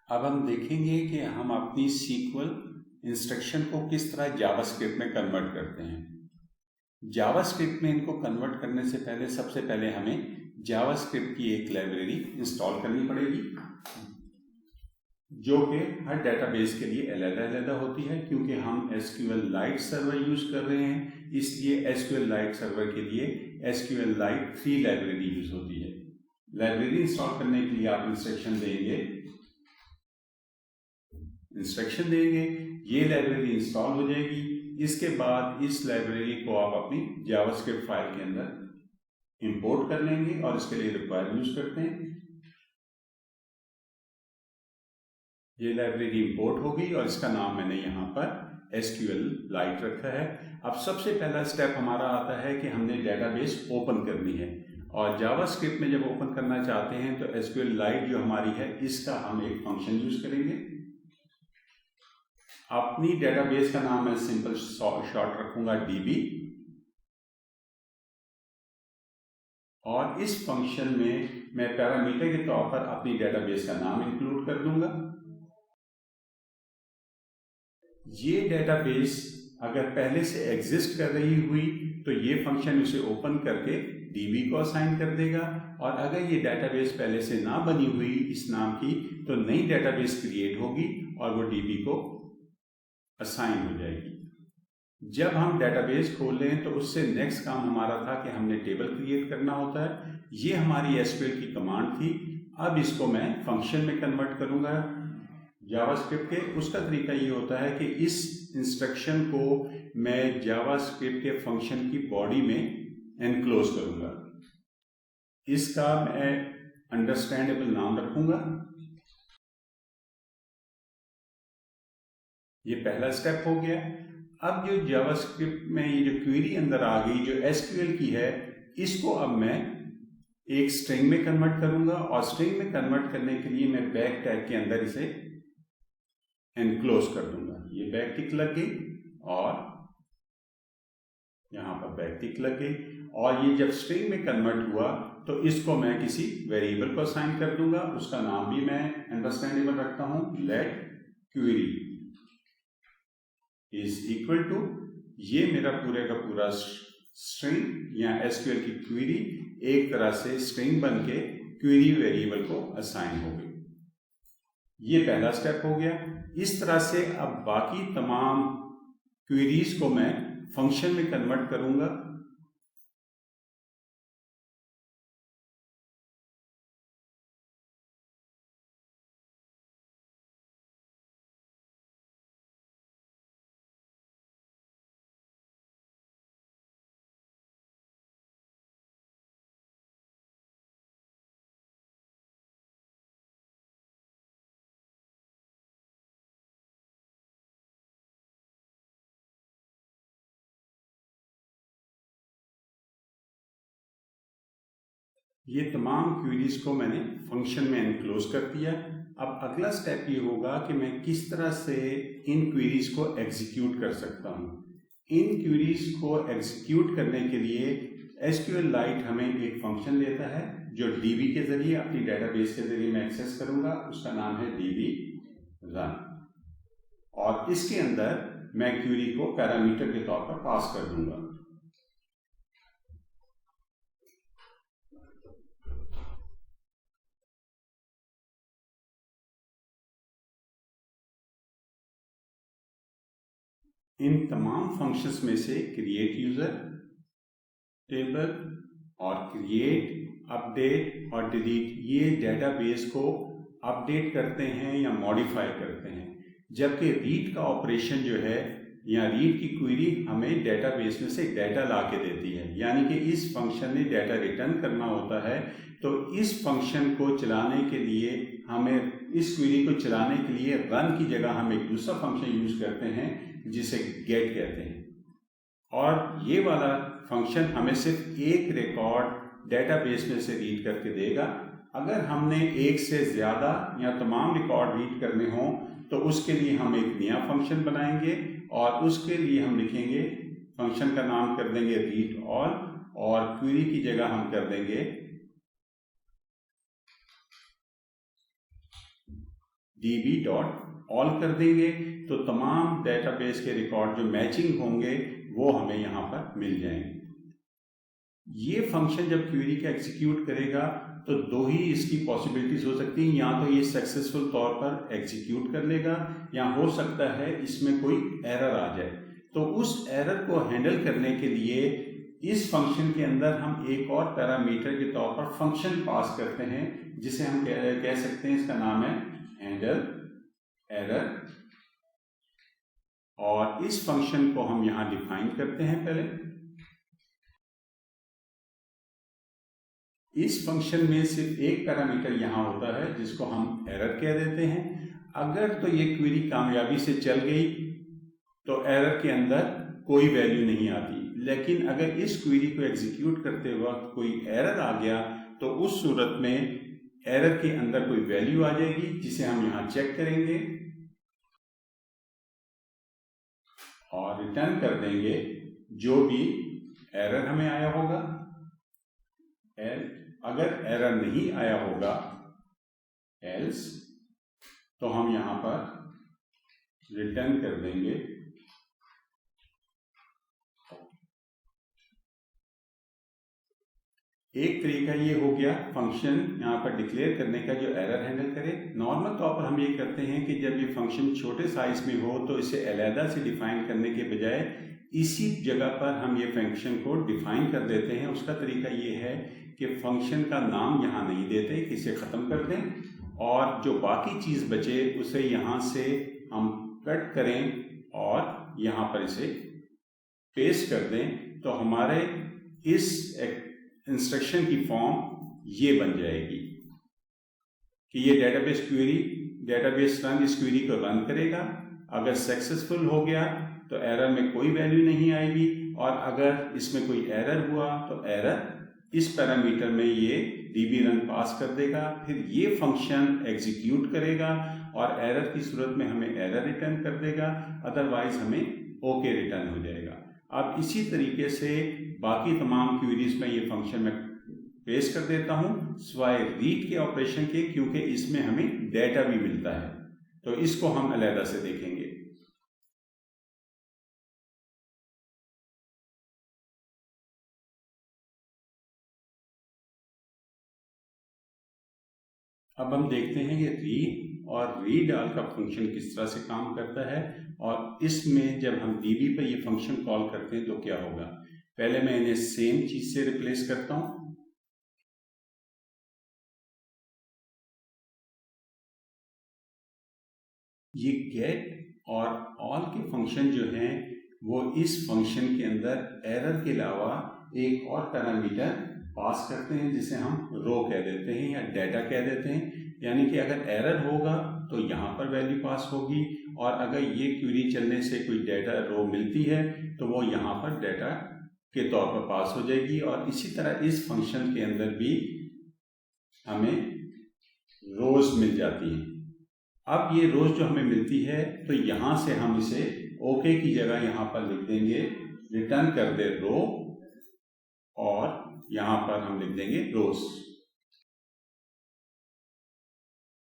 अब हम देखेंगे कि हम अपनी सीक्वल इंस्ट्रक्शन को किस तरह जावास्क्रिप्ट में कन्वर्ट करते हैं। जावास्क्रिप्ट में इनको कन्वर्ट करने से पहले सबसे पहले हमें जावास्क्रिप्ट की एक लाइब्रेरी इंस्टॉल करनी पड़ेगी, जो कि हर डेटाबेस के लिए अलग-अलग होती है। क्योंकि हम SQLite सर्वर यूज कर रहे हैं, इसलिए SQLite सर्वर के लिए SQLite 3 लाइब्रेरी यूज होती है। लाइब्रेरी इंस्टॉल करने के लिए आप इंस्ट्रक्शन देंगे, ये लाइब्रेरी इंस्टॉल हो जाएगी। इसके बाद इस लाइब्रेरी को आप अपनी जावास्क्रिप्ट फाइल के अंदर इंपोर्ट कर लेंगे और इसके लिए रिक्वायर यूज करते हैं। ये लाइब्रेरी इंपोर्ट हो गई और इसका नाम मैंने यहाँ पर SQLite रखा है। अब सबसे पहला स्टेप हमारा आता है कि हमने डेटाबेस ओपन करनी है, और जावास्क्रिप्ट में जब ओपन करना चाहते हैं तो SQLite जो हमारी है इसका हम एक फंक्शन यूज करेंगे। अपनी डेटाबेस का नाम मैं सिंपल शॉर्ट रखूंगा DB, और इस फंक्शन में मैं पैरामीटर के तौर पर अपनी डेटाबेस का नाम इंक्लूड कर दूंगा। ये डेटाबेस अगर पहले से एग्जिस्ट कर रही हुई तो ये फंक्शन उसे ओपन करके DB को असाइन कर देगा, और अगर ये डेटाबेस पहले से ना बनी हुई इस नाम की तो नई डेटाबेस क्रिएट होगी और वो DB को असाइन हो जाएगी। जब हम डेटाबेस खोल लें तो उससे नेक्स्ट काम हमारा था कि हमने टेबल क्रिएट करना होता है। ये हमारी SQL की कमांड थी। अब इसको मैं फंक्शन में कन्वर्ट करूंगा जावास्क्रिप्ट के। उसका तरीका ये होता है कि इस इंस्ट्रक्शन को मैं जावास्क्रिप्ट के फंक्शन की बॉडी में एनक्लोज करूंगा। इसका मैं अंडरस्टैंडेबल नाम रखूंगा। ये पहला स्टेप हो गया। अब जो जावास्क्रिप्ट में ये जो क्वेरी अंदर आ गई जो SQL की है, इसको अब मैं एक स्ट्रिंग में कन्वर्ट करूंगा, और स्ट्रिंग में कन्वर्ट करने के लिए मैं बैक टैग के अंदर इसे एनक्लोज कर दूंगा। ये बैक टिक लग गई और यहां पर बैक टिक लग गई, और ये जब स्ट्रिंग में कन्वर्ट हुआ तो इसको मैं किसी वेरिएबल को असाइन कर दूंगा। उसका नाम भी मैं अंडरस्टैंडेबल रखता हूं, let query is equal to, ये मेरा पूरे का पूरा स्ट्रिंग या SQL की क्वेरी एक तरह से स्ट्रिंग बन के क्वेरी वेरिएबल को असाइन हो गई। ये पहला स्टेप हो गया। इस तरह से अब बाकी तमाम क्वेरीज को मैं फंक्शन में कन्वर्ट करूंगा। ये तमाम क्वेरीज को मैंने फंक्शन में एनक्लोज कर दिया। अब अगला स्टेप ये होगा कि मैं किस तरह से इन क्वेरीज को एग्जीक्यूट कर सकता हूँ। इन क्वेरीज को एग्जीक्यूट करने के लिए SQLite हमें एक फंक्शन देता है जो DB के जरिए अपनी डेटाबेस के जरिए मैं एक्सेस करूंगा। उसका नाम है DB run, और इसके अंदर मैं क्वेरी को पैरामीटर के तौर पर पास कर दूंगा। इन तमाम फंक्शंस में से क्रिएट यूजर, टेबल और क्रिएट, अपडेट और डिलीट ये डेटाबेस को अपडेट करते हैं या मॉडिफाई करते हैं, जबकि रीड का ऑपरेशन जो है या रीड की क्वेरी हमें डेटाबेस में से डाटा ला के देती है। यानी कि इस फंक्शन ने डाटा रिटर्न करना होता है। तो इस फंक्शन को चलाने के लिए हमें, इस क्वेरी को चलाने के लिए रन की जगह हम एक दूसरा फंक्शन यूज करते हैं जिसे गेट कहते हैं, और ये वाला फंक्शन हमें सिर्फ एक रिकॉर्ड डेटाबेस में से रीड करके देगा। अगर हमने एक से ज्यादा या तमाम रिकॉर्ड रीड करने हों तो उसके लिए हम एक नया फंक्शन बनाएंगे, और उसके लिए हम लिखेंगे, फंक्शन का नाम कर देंगे रीड ऑल, और क्वेरी की जगह हम कर देंगे db.all कर देंगे तो तमाम डेटाबेस के रिकॉर्ड जो मैचिंग होंगे वो हमें यहाँ पर मिल जाएंगे। ये फंक्शन जब क्वेरी का एग्जीक्यूट करेगा तो दो ही इसकी पॉसिबिलिटीज हो सकती हैं, या तो ये सक्सेसफुल तौर पर एग्जीक्यूट कर लेगा या हो सकता है इसमें कोई एरर आ जाए। तो उस एरर को हैंडल करने के लिए इस फंक्शन के अंदर हम एक और पैरामीटर के तौर पर फंक्शन पास करते हैं जिसे हम कह सकते हैं, इसका नाम है हैंडल एरर, और इस फंक्शन को हम यहां डिफाइन करते हैं। पहले इस फंक्शन में सिर्फ एक पैरामीटर यहां होता है जिसको हम एरर कह देते हैं। अगर तो ये क्वेरी कामयाबी से चल गई तो एरर के अंदर कोई वैल्यू नहीं आती, लेकिन अगर इस क्वेरी को एग्जीक्यूट करते वक्त कोई एरर आ गया तो उस सूरत में एरर के अंदर कोई वैल्यू आ जाएगी जिसे हम यहां चेक करेंगे और रिटर्न कर देंगे जो भी एरर हमें आया होगा। अगर एरर नहीं आया होगा एल्स, तो हम यहां पर रिटर्न कर देंगे एक तरीका ये हो गया फंक्शन यहाँ पर डिक्लेयर करने का जो एरर हैंडल करे। नॉर्मल तौर पर हम ये करते हैं कि जब ये फंक्शन छोटे साइज में हो तो इसे अलहदा से डिफाइन करने के बजाय इसी जगह पर हम ये फंक्शन को डिफाइन कर देते हैं। उसका तरीका ये है कि फंक्शन का नाम यहाँ नहीं देते, इसे ख़त्म कर दें और जो बाकी चीज़ बचे उसे यहाँ से हम कट करें और यहाँ पर इसे पेस्ट कर दें, तो हमारे इस इंस्ट्रक्शन की फॉर्म ये बन जाएगी कि ये डेटाबेस रन इस क्वेरी को रन करेगा। अगर सक्सेसफुल हो गया तो एरर में कोई वैल्यू नहीं आएगी, और अगर इसमें कोई एरर हुआ तो एरर इस पैरामीटर में ये db रन पास कर देगा, फिर ये फंक्शन एग्जीक्यूट करेगा और एरर की सूरत में हमें एरर रिटर्न कर देगा, अदरवाइज हमें ओके रिटर्न हो जाएगा। अब इसी तरीके से बाकी तमाम क्वेरीज में ये फंक्शन मैं पेश कर देता हूँ सिवाय रीड के ऑपरेशन के, क्योंकि इसमें हमें डेटा भी मिलता है, तो इसको हम अलहदा से देखेंगे। अब हम देखते हैं कि रीड और रीड ऑल का फंक्शन किस तरह से काम करता है, और इसमें जब हम db पर ये फंक्शन कॉल करते हैं तो क्या होगा। पहले मैं इन्हें सेम चीज से रिप्लेस करता हूं। ये गेट और ऑल के फंक्शन जो हैं वो इस फंक्शन के अंदर एरर के अलावा एक और पैरामीटर पास करते हैं जिसे हम रो कह देते हैं या डेटा कह देते हैं। यानी कि अगर एरर होगा तो यहाँ पर वैल्यू पास होगी, और अगर ये क्वेरी चलने से कोई डेटा रो मिलती है तो वो यहाँ पर डेटा के तौर पर पास हो जाएगी। और इसी तरह इस फंक्शन के अंदर भी हमें रोज मिल जाती हैं। अब ये रोज जो हमें मिलती है तो यहाँ से हम इसे ओके की जगह यहाँ पर लिख देंगे रिटर्न कर दे रो, और यहाँ पर हम लिख देंगे रोज।